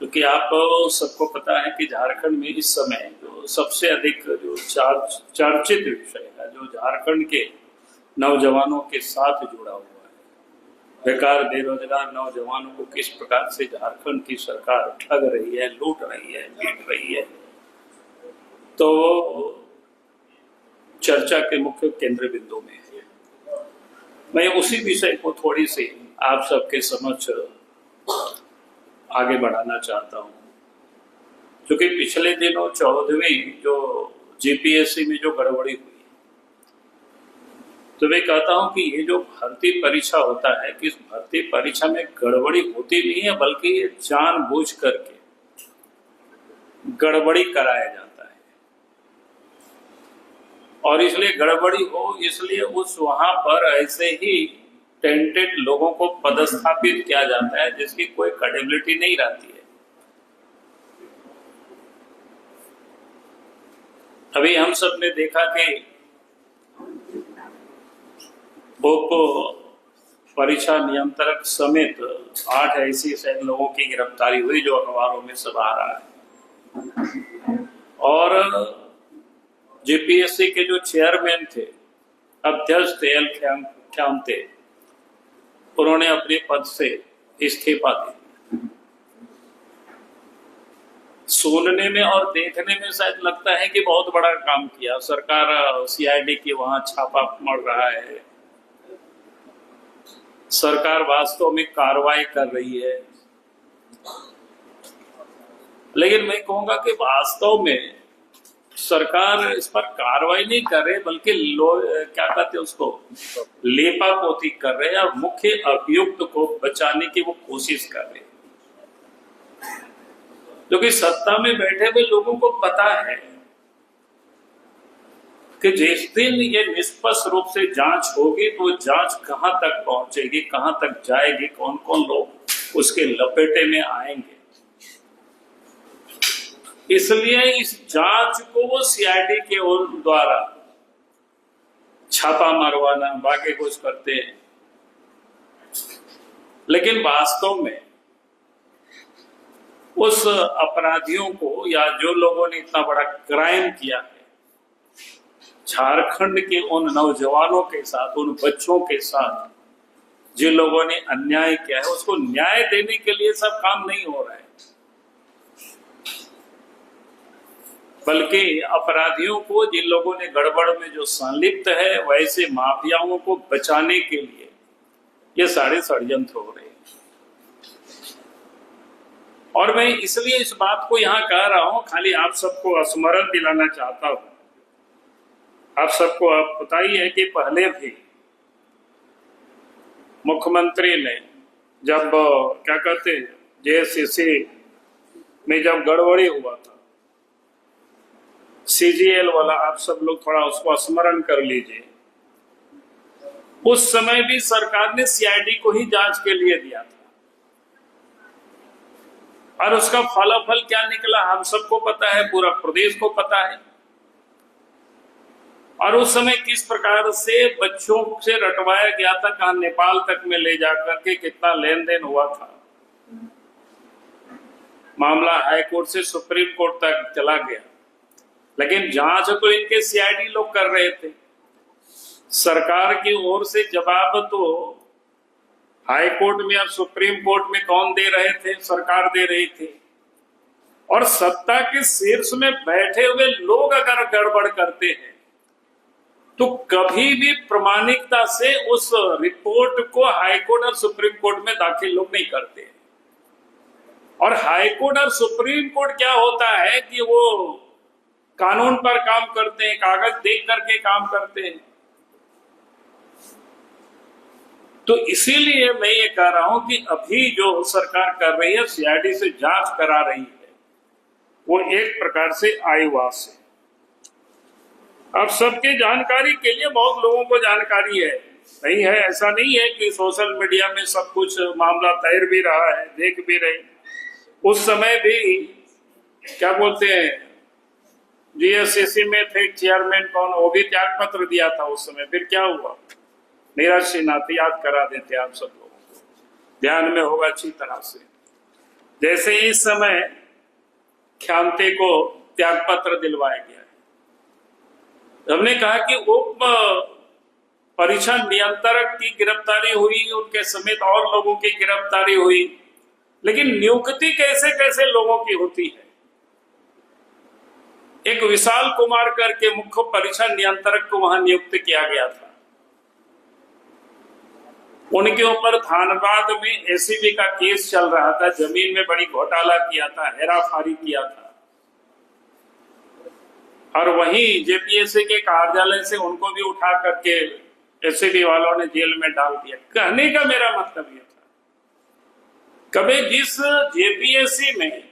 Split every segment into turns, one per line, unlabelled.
क्योंकि आप सबको पता है कि झारखंड में इस समय जो सबसे अधिक जो चर्चित विषय है जो झारखंड के नौजवानों के साथ जुड़ा हुआ है, बेकार बेरोजगार नौजवानों को किस प्रकार से झारखंड की सरकार ठग रही है, लूट रही है, पीट रही है, तो चर्चा के मुख्य केंद्र बिंदु में है। मैं उसी विषय को थोड़ी सी आप सबके समक्ष आगे बढ़ाना चाहता हूं, क्योंकि पिछले दिनों 14वीं जो जीपीएससी में जो गड़बड़ी हुई, तो मैं कहता हूं कि ये जो भर्ती परीक्षा होता है कि इस भर्ती परीक्षा में गड़बड़ी होती नहीं है, बल्कि ये जानबूझ करके गड़बड़ी कराया जाता है। और इसलिए गड़बड़ी हो, इसलिए उस वहां पर ऐसे ही टेंटेड लोगों को पदस्थापित किया जाता है जिसकी कोई क्रेडिबिलिटी नहीं रहती है। अभी हम सब ने देखा कि उप परीक्षा नियंत्रक समेत 8 ऐसी शायद लोगों की गिरफ्तारी हुई, जो अखबारों में सब आ रहा है। और जीपीएससी के जो चेयरमैन थे, अध्यक्ष थे एल ख्यामते, उन्होंने अपने पद से इस्तीफा दिया। सुनने में और देखने में शायद लगता है कि बहुत बड़ा काम किया सरकार, सीआईडी की वहां छापा मर रहा है, सरकार वास्तव में कार्रवाई कर रही है। लेकिन मैं कहूंगा कि वास्तव में सरकार इस पर कार्रवाई नहीं कर रहे, बल्कि क्या कहते हैं उसको, लेपापोती कर रहे हैं और मुख्य अभियुक्त को बचाने की वो कोशिश कर रहे हैं। क्योंकि सत्ता में बैठे हुए लोगों को पता है कि जिस दिन ये निष्पक्ष रूप से जांच होगी तो जांच कहां तक पहुंचेगी, कहां तक जाएगी, कौन कौन लोग उसके लपेटे में आएंगे। इसलिए इस जांच को वो सीआईडी के द्वारा छापा मारवाना बाकी कुछ करते हैं, लेकिन वास्तव में उस अपराधियों को या जो लोगों ने इतना बड़ा क्राइम किया है झारखंड के उन नौजवानों के साथ, उन बच्चों के साथ जिन लोगों ने अन्याय किया है, उसको न्याय देने के लिए सब काम नहीं हो रहा है, बल्कि अपराधियों को, जिन लोगों ने गड़बड़ में जो संलिप्त है, वैसे माफियाओं को बचाने के लिए ये सारे षड्यंत्र हो रहे हैं। और मैं इसलिए इस बात को यहां कह रहा हूं, खाली आप सबको स्मरण दिलाना चाहता हूं। आप सबको आप पता ही है कि पहले भी मुख्यमंत्री ने जब क्या कहते हैं जेएससीसी में जब गड़बड़ी हुआ था, सीजीएल वाला, आप सब लोग थोड़ा उसको स्मरण कर लीजिए। उस समय भी सरकार ने सीआईडी को ही जांच के लिए दिया था, और उसका फलाफल क्या निकला हम सबको पता है, पूरा प्रदेश को पता है। और उस समय किस प्रकार से बच्चों से रटवाया गया था, कहा नेपाल तक में ले जाकर के कितना लेन देन हुआ था। मामला हाईकोर्ट से सुप्रीम कोर्ट तक चला गया, लेकिन जांच तो इनके सीआईडी लोग कर रहे थे। सरकार की ओर से जवाब तो हाई कोर्ट में और सुप्रीम कोर्ट में कौन दे रहे थे? सरकार दे रही थी। और सत्ता के शीर्ष में बैठे हुए लोग अगर गड़बड़ करते हैं तो कभी भी प्रमाणिकता से उस रिपोर्ट को हाई कोर्ट और सुप्रीम कोर्ट में दाखिल लोग नहीं करते। और हाई कोर्ट और सुप्रीम कोर्ट क्या होता है कि वो कानून पर काम करते हैं, कागज देख करके काम करते हैं। तो इसीलिए मैं ये कह रहा हूं कि अभी जो सरकार कर रही है, सीआईडी से जांच करा रही है, वो एक प्रकार से आईवास है। अब सबके जानकारी के लिए बहुत लोगों को जानकारी है, नहीं है ऐसा नहीं है कि सोशल मीडिया में सब कुछ मामला तैर भी रहा है, देख भी रहे। उस समय भी क्या बोलते हैं, जीएससीसी में थे चेयरमैन कौन, वो भी त्याग पत्र दिया था उस समय। फिर क्या हुआ? नीरज सिन्हा, याद करा देते आप सब लोगों को, ध्यान में होगा अच्छी तरह से। जैसे इस समय ख्यांते को त्यागपत्र दिलवाया गया है। हमने कहा कि उप परीक्षा नियंत्रक की गिरफ्तारी हुई, उनके समेत और लोगों की गिरफ्तारी हुई, लेकिन नियुक्ति कैसे कैसे लोगों की होती है। एक विशाल कुमार करके मुख्य परीक्षा नियंत्रक को वहां नियुक्त किया गया था। उनके ऊपर धानबाद में एसीबी का केस चल रहा था, जमीन में बड़ी घोटाला किया था, हेराफेरी किया था, और वहीं जेपीएससी के कार्यालय से उनको भी उठा करके एसीबी वालों ने जेल में डाल दिया। कहने का मेरा मतलब यह था, कभी जिस जेपीएससी में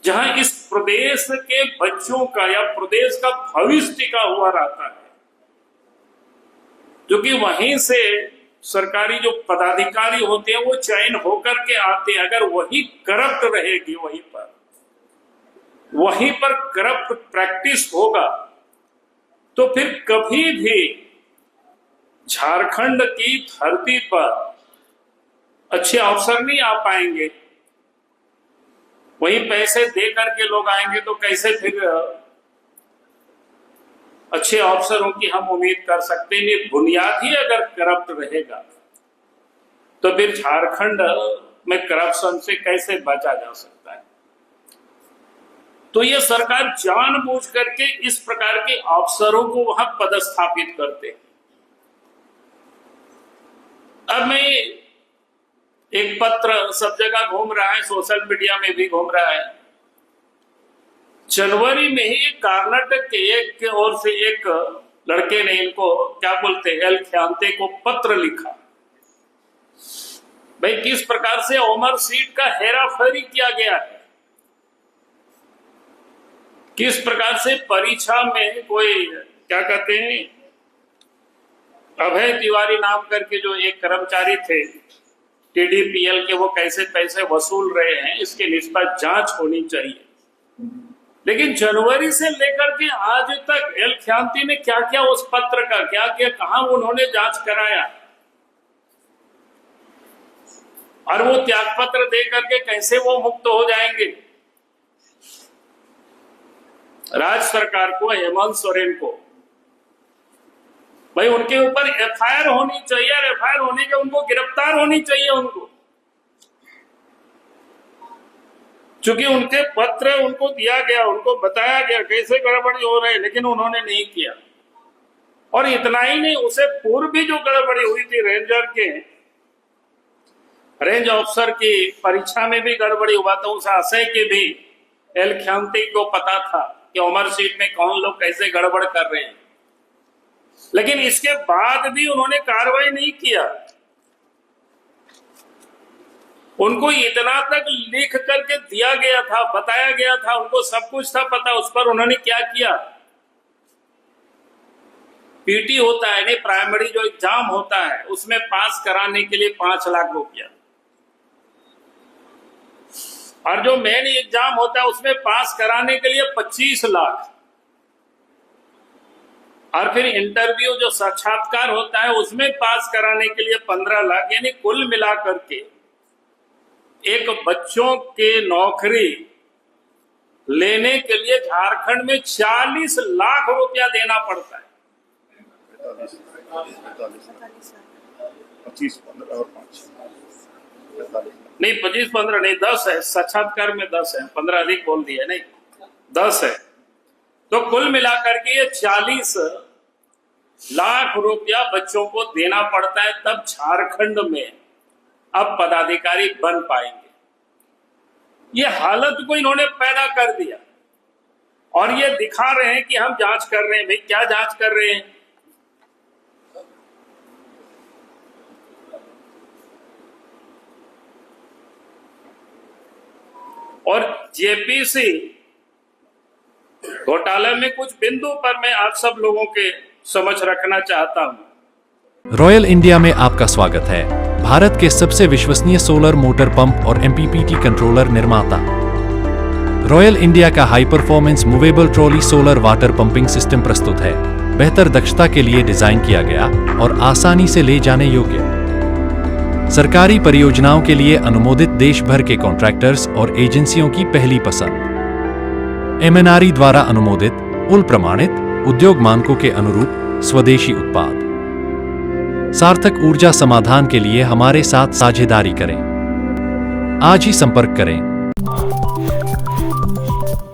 जहां इस प्रदेश के बच्चों का या प्रदेश का भविष्य टिका हुआ रहता है, जो कि वहीं से सरकारी जो पदाधिकारी होते हैं वो चयन होकर के आते हैं, अगर वही करप्ट रहेगी, वहीं पर करप्ट प्रैक्टिस होगा, तो फिर कभी भी झारखंड की धरती पर अच्छे अवसर नहीं आ पाएंगे। वही पैसे दे करके लोग आएंगे तो कैसे फिर अच्छे अवसरों की हम उम्मीद कर सकते हैं। बुनियाद ही अगर करप्ट रहेगा तो फिर झारखंड में करप्शन से कैसे बचा जा सकता है। तो ये सरकार जानबूझ करके इस प्रकार के अफसरों को वहां पदस्थापित करते हैं। अब मैं एक पत्र सब जगह घूम रहा है, सोशल मीडिया में भी घूम रहा है। जनवरी में ही कर्नाटक के एक ओर से एक लड़के ने इनको क्या बोलते हैं, एल ख्यांते को पत्र लिखा। भाई किस प्रकार से ओमर सीट का हेराफेरी किया गया है, किस प्रकार से परीक्षा में कोई क्या कहते हैं अभय तिवारी नाम करके जो एक कर्मचारी थे टीडीपीएल के, वो कैसे पैसे वसूल रहे हैं, इसकी निष्पक्ष जांच होनी चाहिए। लेकिन जनवरी से लेकर के आज तक एल ख्यांती ने क्या क्या उस पत्र का क्या क्या कहा उन्होंने जांच कराया, और वो त्यागपत्र दे करके कैसे वो मुक्त हो जाएंगे। राज्य सरकार को, हेमंत सोरेन को, भाई उनके ऊपर एफआईआर होनी चाहिए, और एफआईआर होने के उनको गिरफ्तार होनी चाहिए उनको, क्योंकि उनके पत्र उनको दिया गया, उनको बताया गया कैसे गड़बड़ी हो रही है, लेकिन उन्होंने नहीं किया। और इतना ही नहीं, उसे पूर्व भी जो गड़बड़ी हुई थी रेंजर के रेंज ऑफिसर की परीक्षा में भी गड़बड़ी हुआ था, उस आशय के भी एल ख्यांती को पता था कि उमर सीट में कौन लोग कैसे गड़बड़ कर रहे हैं, लेकिन इसके बाद भी उन्होंने कार्रवाई नहीं किया। उनको इतना तक लिख करके दिया गया था, बताया गया था, उनको सब कुछ था पता, उस पर उन्होंने क्या किया। पीटी होता है नहीं, प्राइमरी जो एग्जाम होता है उसमें पास कराने के लिए 5 लाख रुपया, और जो मेन एग्जाम होता है उसमें पास कराने के लिए 25 लाख, और फिर इंटरव्यू जो साक्षात्कार होता है उसमें पास कराने के लिए 15 लाख, यानी कुल मिलाकर के एक बच्चों के नौकरी लेने के लिए झारखंड में 40 लाख रुपया देना पड़ता है।
25-15 और 5
नहीं, 25-15 नहीं, 10 है, साक्षात्कार में 10 है, 15 अधिक बोल दिया, नहीं 10 है। तो कुल मिलाकर के ये 40 लाख रुपया बच्चों को देना पड़ता है, तब झारखंड में अब पदाधिकारी बन पाएंगे। ये हालत को इन्होंने पैदा कर दिया, और ये दिखा रहे हैं कि हम जांच कर रहे हैं। भाई क्या जांच कर रहे हैं? और जेपीसी घोटाले में कुछ बिंदु पर मैं आप सब लोगों के समझ रखना चाहता हूं।
रॉयल इंडिया में आपका स्वागत है। भारत के सबसे विश्वसनीय सोलर मोटर पंप और एमपीपीटी कंट्रोलर निर्माता। रॉयल इंडिया का high performance movable trolley solar water pumping system प्रस्तुत है। बेहतर दक्षता के लिए डिजाइन किया गया और आसानी से ले जाने योग्य। सरकारी परियोजनाओं के लिए अनुमोदित देश भर के कॉन्ट्रैक्टर्स और एजेंसियों की पहली पसंद। MNRE द्वारा अनुमोदित, उल प्रमाणित, उद्योग मानकों के अनुरूप स्वदेशी उत्पाद। सार्थक ऊर्जा समाधान के लिए हमारे साथ साझेदारी करें। आज ही संपर्क करें